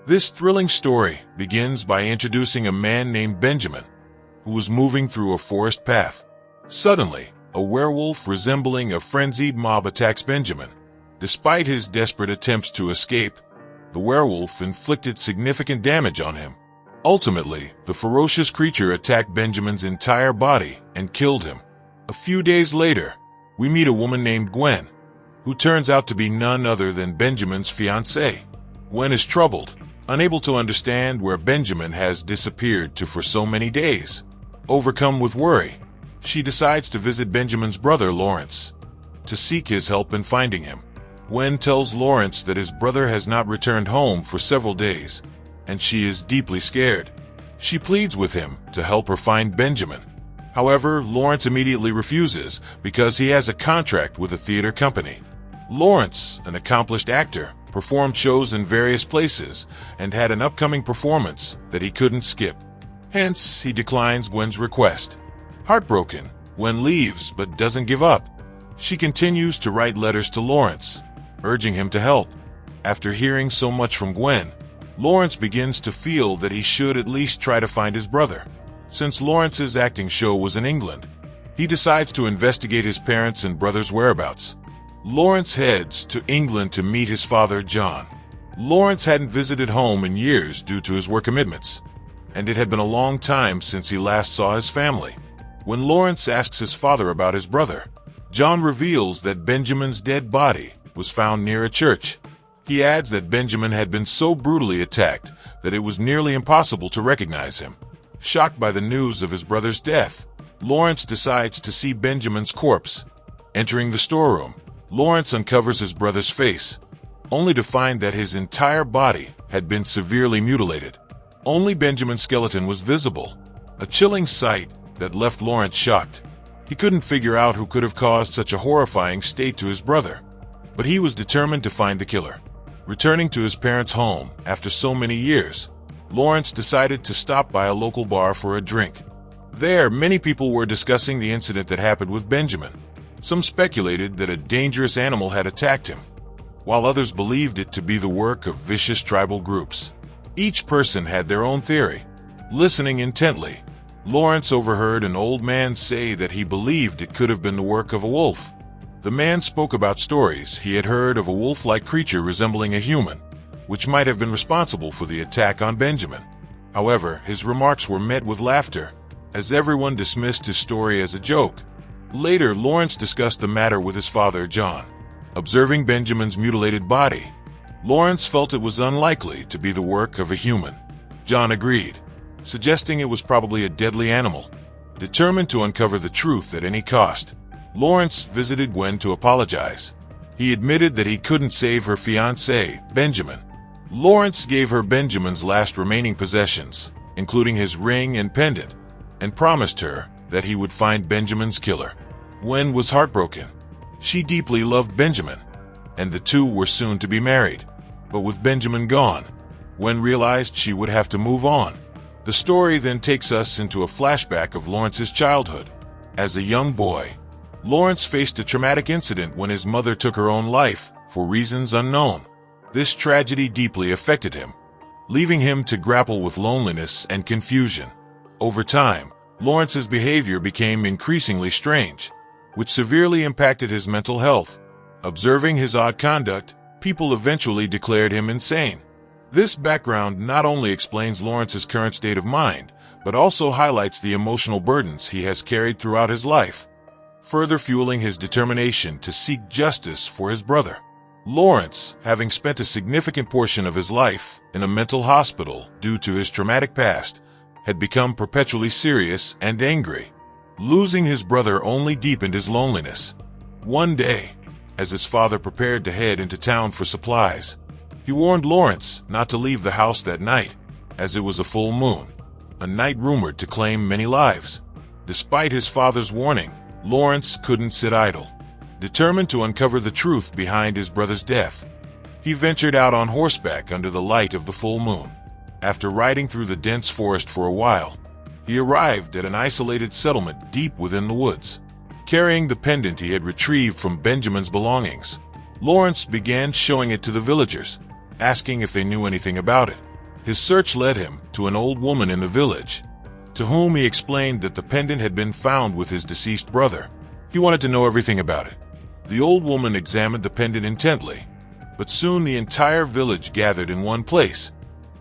This thrilling story begins by introducing a man named Benjamin, who was moving through a forest path. Suddenly, a werewolf resembling a frenzied mob attacks Benjamin. Despite his desperate attempts to escape, the werewolf inflicted significant damage on him. Ultimately, the ferocious creature attacked Benjamin's entire body and killed him. A few days later, we meet a woman named Gwen, who turns out to be none other than Benjamin's fiancée. Gwen is troubled, unable to understand where Benjamin has disappeared to for so many days. Overcome with worry, she decides to visit Benjamin's brother Lawrence to seek his help in finding him. Gwen tells Lawrence that his brother has not returned home for several days, and she is deeply scared. She pleads with him to help her find Benjamin. However, Lawrence immediately refuses because he has a contract with a theater company. Lawrence, an accomplished actor, performed shows in various places and had an upcoming performance that he couldn't skip. Hence, he declines Gwen's request. Heartbroken, Gwen leaves but doesn't give up. She continues to write letters to Lawrence, urging him to help. After hearing so much from Gwen, Lawrence begins to feel that he should at least try to find his brother. Since Lawrence's acting show was in England, he decides to investigate his parents' and brother's whereabouts. Lawrence heads to England to meet his father, John. Lawrence hadn't visited home in years due to his work commitments, and it had been a long time since he last saw his family. When Lawrence asks his father about his brother, John reveals that Benjamin's dead body was found near a church. He adds that Benjamin had been so brutally attacked that it was nearly impossible to recognize him. Shocked by the news of his brother's death, Lawrence decides to see Benjamin's corpse. Entering the storeroom, Lawrence uncovers his brother's face, only to find that his entire body had been severely mutilated. Only Benjamin's skeleton was visible, a chilling sight that left Lawrence shocked. He couldn't figure out who could have caused such a horrifying state to his brother, but he was determined to find the killer. Returning to his parents' home after so many years, Lawrence decided to stop by a local bar for a drink. There, many people were discussing the incident that happened with Benjamin. Some speculated that a dangerous animal had attacked him, while others believed it to be the work of vicious tribal groups. Each person had their own theory. Listening intently, Lawrence overheard an old man say that he believed it could have been the work of a wolf. The man spoke about stories he had heard of a wolf-like creature resembling a human, which might have been responsible for the attack on Benjamin. However, his remarks were met with laughter, as everyone dismissed his story as a joke. Later, Lawrence discussed the matter with his father, John. Observing Benjamin's mutilated body, Lawrence felt it was unlikely to be the work of a human. John agreed, suggesting it was probably a deadly animal. Determined to uncover the truth at any cost, Lawrence visited Gwen to apologize. He admitted that he couldn't save her fiancé, Benjamin. Lawrence gave her Benjamin's last remaining possessions, including his ring and pendant, and promised her that he would find Benjamin's killer. Gwen was heartbroken. She deeply loved Benjamin, and the two were soon to be married. But with Benjamin gone, Gwen realized she would have to move on. The story then takes us into a flashback of Lawrence's childhood. As a young boy, Lawrence faced a traumatic incident when his mother took her own life for reasons unknown. This tragedy deeply affected him, leaving him to grapple with loneliness and confusion. Over time, Lawrence's behavior became increasingly strange, which severely impacted his mental health. Observing his odd conduct, people eventually declared him insane. This background not only explains Lawrence's current state of mind, but also highlights the emotional burdens he has carried throughout his life, further fueling his determination to seek justice for his brother. Lawrence, having spent a significant portion of his life in a mental hospital due to his traumatic past, had become perpetually serious and angry. Losing his brother only deepened his loneliness. One day, as his father prepared to head into town for supplies, he warned Lawrence not to leave the house that night, as it was a full moon, a night rumored to claim many lives. Despite his father's warning, Lawrence couldn't sit idle. Determined to uncover the truth behind his brother's death, he ventured out on horseback under the light of the full moon. After riding through the dense forest for a while, he arrived at an isolated settlement deep within the woods. Carrying the pendant he had retrieved from Benjamin's belongings, Lawrence began showing it to the villagers, asking if they knew anything about it. His search led him to an old woman in the village, to whom he explained that the pendant had been found with his deceased brother. He wanted to know everything about it. The old woman examined the pendant intently, but soon the entire village gathered in one place,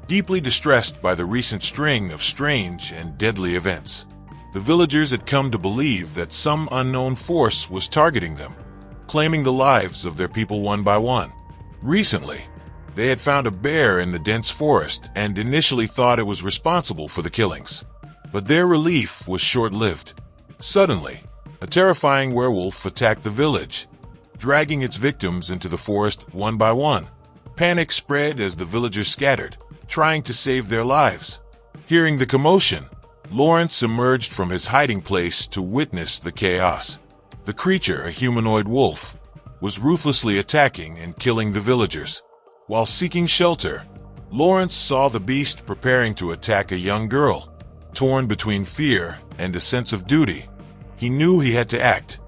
deeply distressed by the recent string of strange and deadly events. The villagers had come to believe that some unknown force was targeting them, claiming the lives of their people one by one. Recently, they had found a bear in the dense forest and initially thought it was responsible for the killings. But their relief was short-lived. Suddenly, a terrifying werewolf attacked the village, dragging its victims into the forest one by one. Panic spread as the villagers scattered, trying to save their lives. Hearing the commotion, Lawrence emerged from his hiding place to witness the chaos. The creature, a humanoid wolf, was ruthlessly attacking and killing the villagers. While seeking shelter, Lawrence saw the beast preparing to attack a young girl. Torn between fear and a sense of duty, he knew he had to act.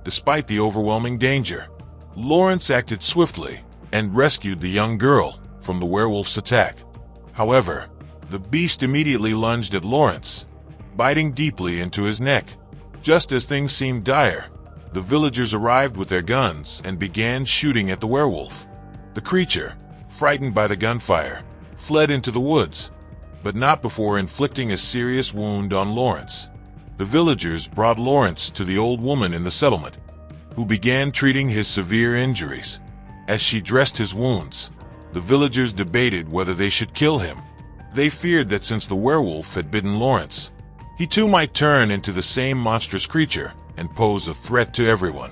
Despite the overwhelming danger, Lawrence acted swiftly and rescued the young girl from the werewolf's attack. However, the beast immediately lunged at Lawrence, biting deeply into his neck. Just as things seemed dire, the villagers arrived with their guns and began shooting at the werewolf. The creature, frightened by the gunfire, fled into the woods, but not before inflicting a serious wound on Lawrence. The villagers brought Lawrence to the old woman in the settlement, who began treating his severe injuries. As she dressed his wounds, the villagers debated whether they should kill him. They feared that since the werewolf had bitten Lawrence, he too might turn into the same monstrous creature and pose a threat to everyone.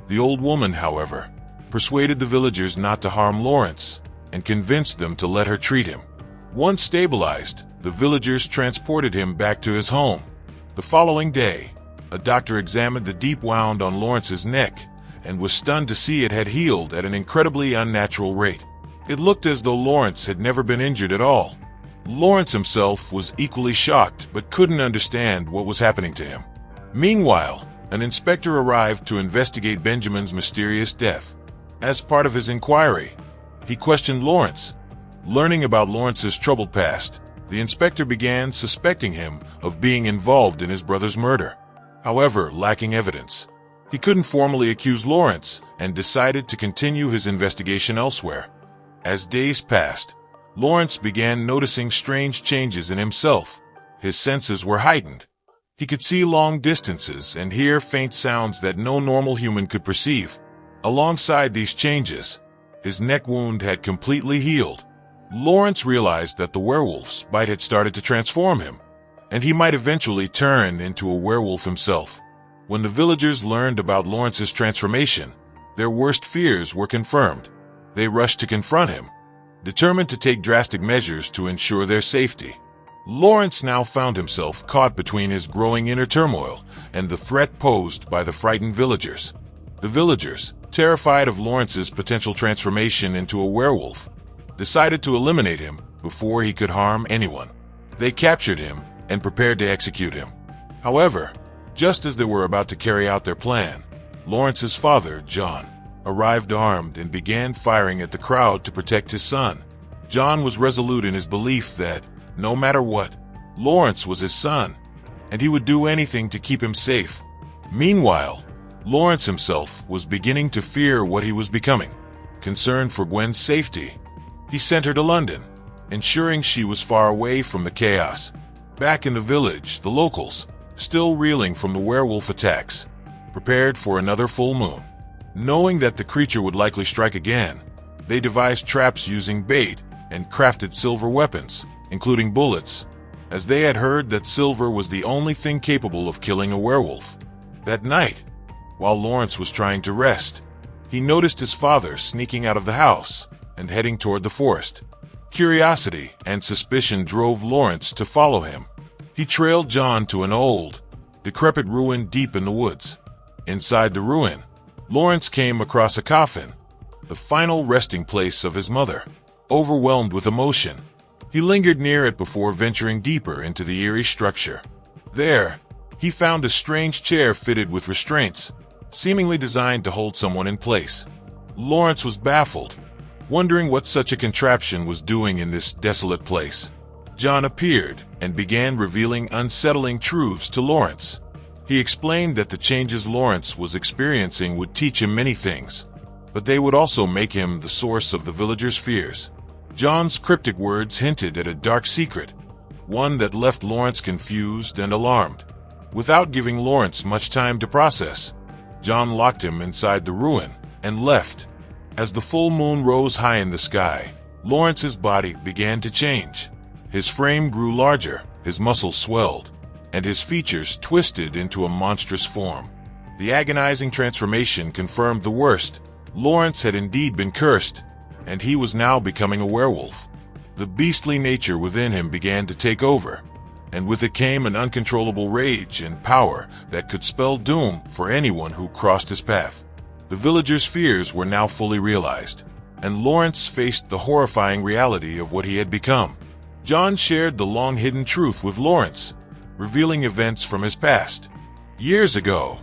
The old woman, however, persuaded the villagers not to harm Lawrence and convinced them to let her treat him. Once stabilized, the villagers transported him back to his home. The following day, a doctor examined the deep wound on Lawrence's neck and was stunned to see it had healed at an incredibly unnatural rate. It looked as though Lawrence had never been injured at all. Lawrence himself was equally shocked but couldn't understand what was happening to him. Meanwhile, an inspector arrived to investigate Benjamin's mysterious death. As part of his inquiry, he questioned Lawrence. Learning about Lawrence's troubled past, the inspector began suspecting him of being involved in his brother's murder. However, lacking evidence, he couldn't formally accuse Lawrence and decided to continue his investigation elsewhere. As days passed, Lawrence began noticing strange changes in himself. His senses were heightened. He could see long distances and hear faint sounds that no normal human could perceive. Alongside these changes, his neck wound had completely healed. Lawrence realized that the werewolf's bite had started to transform him, and he might eventually turn into a werewolf himself. When the villagers learned about Lawrence's transformation, their worst fears were confirmed. They rushed to confront him, determined to take drastic measures to ensure their safety. Lawrence now found himself caught between his growing inner turmoil and the threat posed by the frightened villagers. The villagers, terrified of Lawrence's potential transformation into a werewolf, decided to eliminate him before he could harm anyone. They captured him and prepared to execute him. However, just as they were about to carry out their plan, Lawrence's father, John, arrived armed and began firing at the crowd to protect his son. John was resolute in his belief that, no matter what, Lawrence was his son, and he would do anything to keep him safe. Meanwhile, Lawrence himself was beginning to fear what he was becoming. Concerned for Gwen's safety, he sent her to London, ensuring she was far away from the chaos. Back in the village, the locals, still reeling from the werewolf attacks, prepared for another full moon. Knowing that the creature would likely strike again, they devised traps using bait and crafted silver weapons, including bullets, as they had heard that silver was the only thing capable of killing a werewolf. That night, while Lawrence was trying to rest, he noticed his father sneaking out of the house and heading toward the forest. Curiosity and suspicion drove Lawrence to follow him. He trailed John to an old, decrepit ruin deep in the woods. Inside the ruin, Lawrence came across a coffin, the final resting place of his mother. Overwhelmed with emotion, he lingered near it before venturing deeper into the eerie structure. There, he found a strange chair fitted with restraints, seemingly designed to hold someone in place. Lawrence was baffled, wondering what such a contraption was doing in this desolate place. John appeared and began revealing unsettling truths to Lawrence. He explained that the changes Lawrence was experiencing would teach him many things, but they would also make him the source of the villagers' fears. John's cryptic words hinted at a dark secret, one that left Lawrence confused and alarmed. Without giving Lawrence much time to process, John locked him inside the ruin and left. As the full moon rose high in the sky, Lawrence's body began to change. His frame grew larger, his muscles swelled, and his features twisted into a monstrous form. The agonizing transformation confirmed the worst. Lawrence had indeed been cursed, and he was now becoming a werewolf. The beastly nature within him began to take over, and with it came an uncontrollable rage and power that could spell doom for anyone who crossed his path. The villagers' fears were now fully realized, and Lawrence faced the horrifying reality of what he had become. John shared the long-hidden truth with Lawrence, revealing events from his past. Years ago,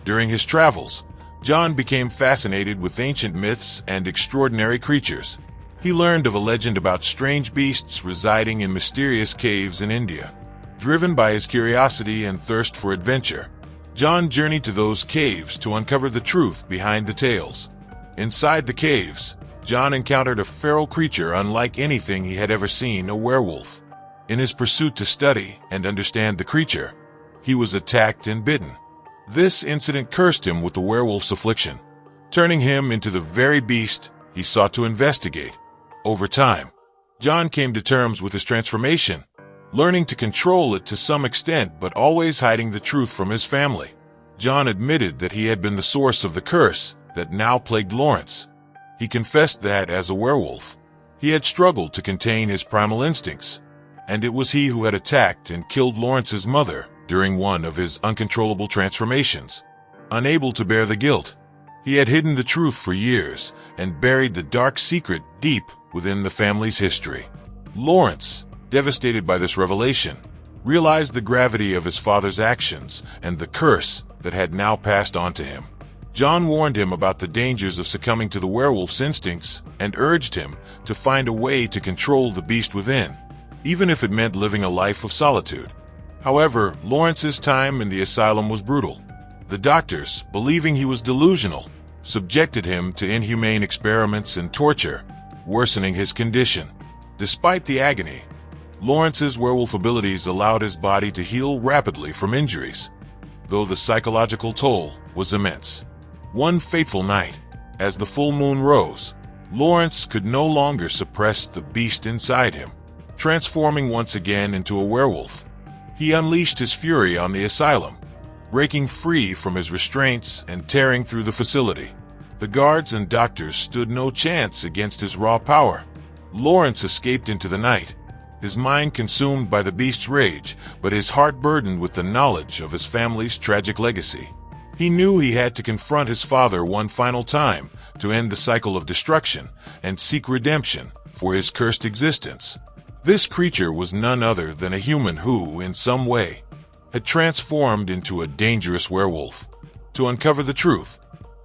during his travels, John became fascinated with ancient myths and extraordinary creatures. He learned of a legend about strange beasts residing in mysterious caves in India. Driven by his curiosity and thirst for adventure, John journeyed to those caves to uncover the truth behind the tales. Inside the caves, John encountered a feral creature unlike anything he had ever seen, a werewolf. In his pursuit to study and understand the creature, he was attacked and bitten. This incident cursed him with the werewolf's affliction, turning him into the very beast he sought to investigate. Over time, John came to terms with his transformation, learning to control it to some extent but always hiding the truth from his family. John admitted that he had been the source of the curse that now plagued Lawrence. He confessed that, as a werewolf, he had struggled to contain his primal instincts, and it was he who had attacked and killed Lawrence's mother during one of his uncontrollable transformations. Unable to bear the guilt, he had hidden the truth for years and buried the dark secret deep within the family's history. Lawrence, devastated by this revelation, realized the gravity of his father's actions and the curse that had now passed on to him. John warned him about the dangers of succumbing to the werewolf's instincts and urged him to find a way to control the beast within, even if it meant living a life of solitude. However, Lawrence's time in the asylum was brutal. The doctors, believing he was delusional, subjected him to inhumane experiments and torture, worsening his condition. Despite the agony, Lawrence's werewolf abilities allowed his body to heal rapidly from injuries, though the psychological toll was immense. One fateful night, as the full moon rose, Lawrence could no longer suppress the beast inside him. Transforming once again into a werewolf, he unleashed his fury on the asylum, breaking free from his restraints and tearing through the facility. The guards and doctors stood no chance against his raw power. Lawrence escaped into the night, his mind consumed by the beast's rage, but his heart burdened with the knowledge of his family's tragic legacy. He knew he had to confront his father one final time to end the cycle of destruction and seek redemption for his cursed existence. This creature was none other than a human who, in some way, had transformed into a dangerous werewolf. To uncover the truth,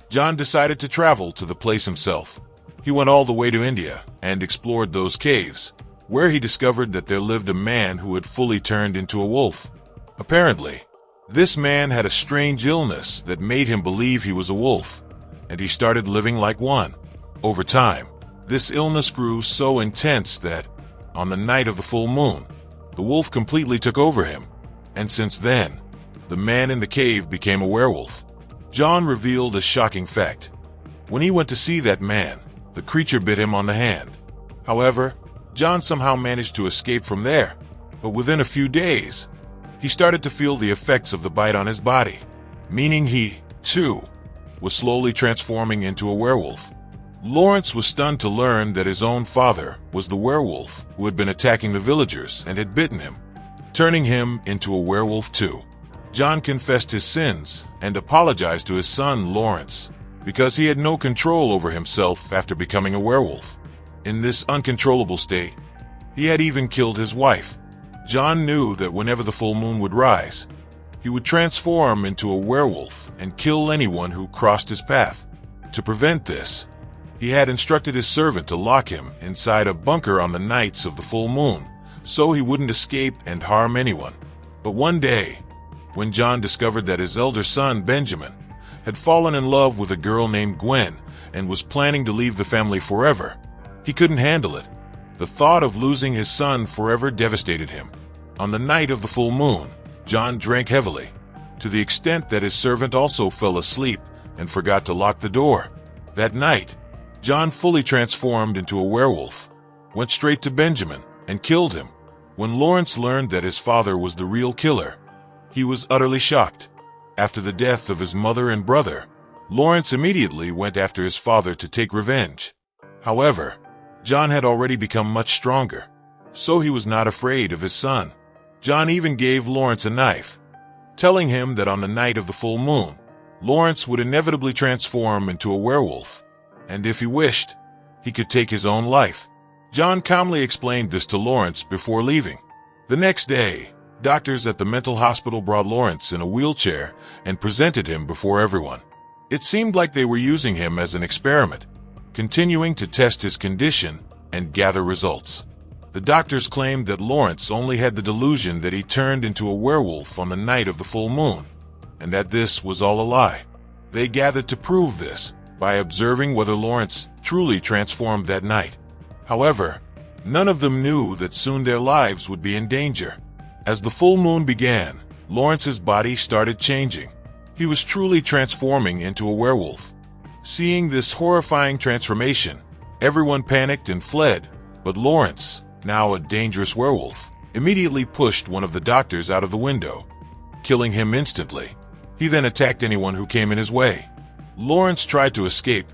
John decided to travel to the place himself. He went all the way to India and explored those caves, where he discovered that there lived a man who had fully turned into a wolf. Apparently, this man had a strange illness that made him believe he was a wolf, and he started living like one. Over time, this illness grew so intense that, on the night of the full moon, the wolf completely took over him, and since then, the man in the cave became a werewolf. John revealed a shocking fact. When he went to see that man, the creature bit him on the hand. However, John somehow managed to escape from there, but within a few days, he started to feel the effects of the bite on his body, meaning he, too, was slowly transforming into a werewolf. Lawrence was stunned to learn that his own father was the werewolf who had been attacking the villagers and had bitten him, turning him into a werewolf too. John confessed his sins and apologized to his son Lawrence because he had no control over himself after becoming a werewolf. In this uncontrollable state, he had even killed his wife. John knew that whenever the full moon would rise, he would transform into a werewolf and kill anyone who crossed his path. To prevent this, he had instructed his servant to lock him inside a bunker on the nights of the full moon, so he wouldn't escape and harm anyone. But one day, when John discovered that his elder son, Benjamin, had fallen in love with a girl named Gwen and was planning to leave the family forever, he couldn't handle it. The thought of losing his son forever devastated him. On the night of the full moon, John drank heavily, to the extent that his servant also fell asleep and forgot to lock the door. That night, John fully transformed into a werewolf, went straight to Benjamin, and killed him. When Lawrence learned that his father was the real killer, he was utterly shocked. After the death of his mother and brother, Lawrence immediately went after his father to take revenge. However, John had already become much stronger, so he was not afraid of his son. John even gave Lawrence a knife, telling him that on the night of the full moon, Lawrence would inevitably transform into a werewolf, and if he wished, he could take his own life. John calmly explained this to Lawrence before leaving. The next day, doctors at the mental hospital brought Lawrence in a wheelchair and presented him before everyone. It seemed like they were using him as an experiment, continuing to test his condition and gather results. The doctors claimed that Lawrence only had the delusion that he turned into a werewolf on the night of the full moon, and that this was all a lie. They gathered to prove this by observing whether Lawrence truly transformed that night. However, none of them knew that soon their lives would be in danger. As the full moon began, Lawrence's body started changing. He was truly transforming into a werewolf. Seeing this horrifying transformation, everyone panicked and fled, but Lawrence, now a dangerous werewolf, immediately pushed one of the doctors out of the window, killing him instantly. He then attacked anyone who came in his way. Lawrence tried to escape,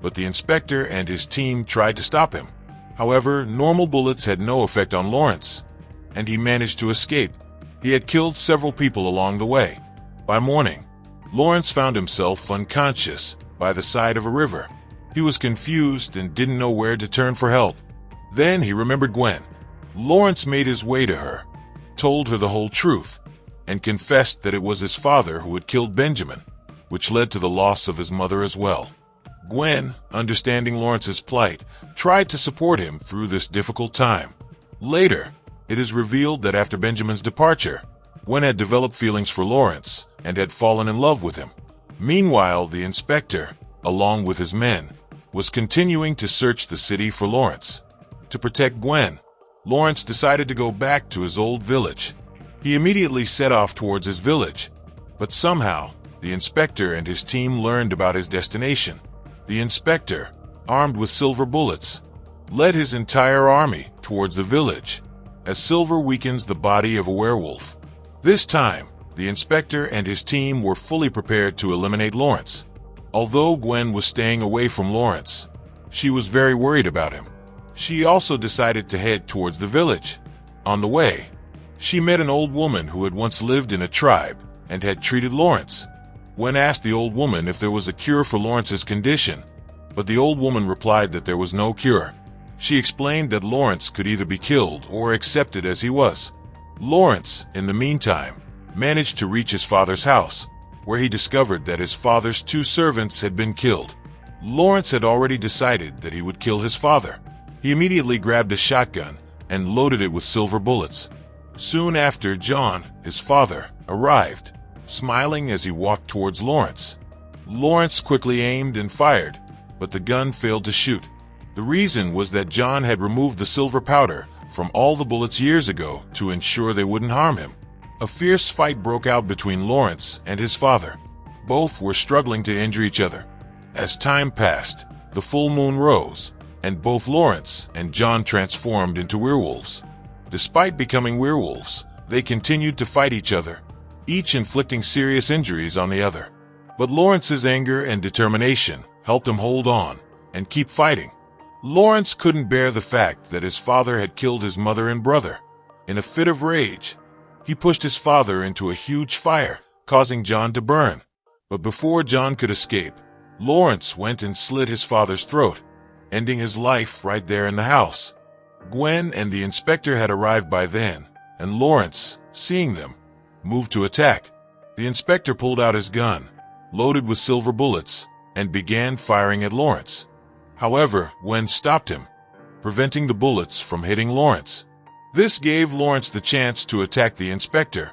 but the inspector and his team tried to stop him. However, normal bullets had no effect on Lawrence, and he managed to escape. He had killed several people along the way. By morning, Lawrence found himself unconscious by the side of a river. He was confused and didn't know where to turn for help. Then he remembered Gwen. Lawrence made his way to her, told her the whole truth, and confessed that it was his father who had killed Benjamin, which led to the loss of his mother as well. Gwen, understanding Lawrence's plight, tried to support him through this difficult time. Later, it is revealed that after Benjamin's departure, Gwen had developed feelings for Lawrence and had fallen in love with him. Meanwhile, the inspector, along with his men, was continuing to search the city for Lawrence. To protect Gwen, Lawrence decided to go back to his old village. He immediately set off towards his village, but somehow, the inspector and his team learned about his destination. The inspector, armed with silver bullets, led his entire army towards the village, as silver weakens the body of a werewolf. This time, the inspector and his team were fully prepared to eliminate Lawrence. Although Gwen was staying away from Lawrence, she was very worried about him. She also decided to head towards the village. On the way, she met an old woman who had once lived in a tribe and had treated Lawrence. Gwen asked the old woman if there was a cure for Lawrence's condition, but the old woman replied that there was no cure. She explained that Lawrence could either be killed or accepted as he was. Lawrence, in the meantime, managed to reach his father's house, where he discovered that his father's 2 servants had been killed. Lawrence had already decided that he would kill his father. He immediately grabbed a shotgun and loaded it with silver bullets. Soon after, John, his father, arrived, smiling as he walked towards Lawrence. Lawrence quickly aimed and fired, but the gun failed to shoot. The reason was that John had removed the silver powder from all the bullets years ago to ensure they wouldn't harm him. A fierce fight broke out between Lawrence and his father. Both were struggling to injure each other. As time passed, the full moon rose, and both Lawrence and John transformed into werewolves. Despite becoming werewolves, they continued to fight each other, each inflicting serious injuries on the other. But Lawrence's anger and determination helped him hold on and keep fighting. Lawrence couldn't bear the fact that his father had killed his mother and brother. In a fit of rage, he pushed his father into a huge fire, causing John to burn. But before John could escape, Lawrence went and slit his father's throat, ending his life right there in the house. Gwen and the inspector had arrived by then, and Lawrence, seeing them, moved to attack. The inspector pulled out his gun, loaded with silver bullets, and began firing at Lawrence. However, Gwen stopped him, preventing the bullets from hitting Lawrence. This gave Lawrence the chance to attack the inspector,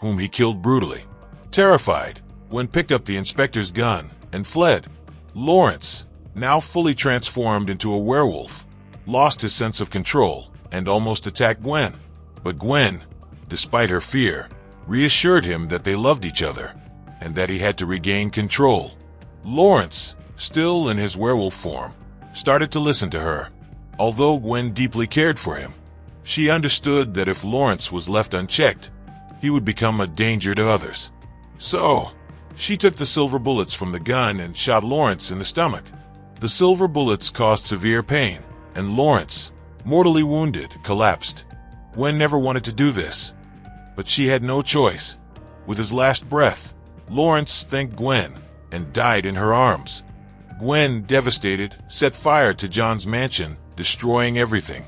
whom he killed brutally. Terrified, Gwen picked up the inspector's gun and fled. Lawrence, now fully transformed into a werewolf, lost his sense of control and almost attacked Gwen. But Gwen, despite her fear, reassured him that they loved each other and that he had to regain control. Lawrence, still in his werewolf form, started to listen to her. Although Gwen deeply cared for him, she understood that if Lawrence was left unchecked, he would become a danger to others. So, she took the silver bullets from the gun and shot Lawrence in the stomach. The silver bullets caused severe pain, and Lawrence, mortally wounded, collapsed. Gwen never wanted to do this, but she had no choice. With his last breath, Lawrence thanked Gwen and died in her arms. Gwen, devastated, set fire to John's mansion, destroying everything.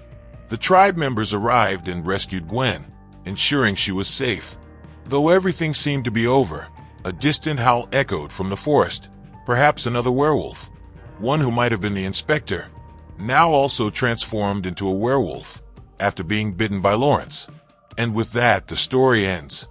The tribe members arrived and rescued Gwen, ensuring she was safe. Though everything seemed to be over, a distant howl echoed from the forest. Perhaps another werewolf, one who might have been the inspector, now also transformed into a werewolf after being bitten by Lawrence. And with that, the story ends.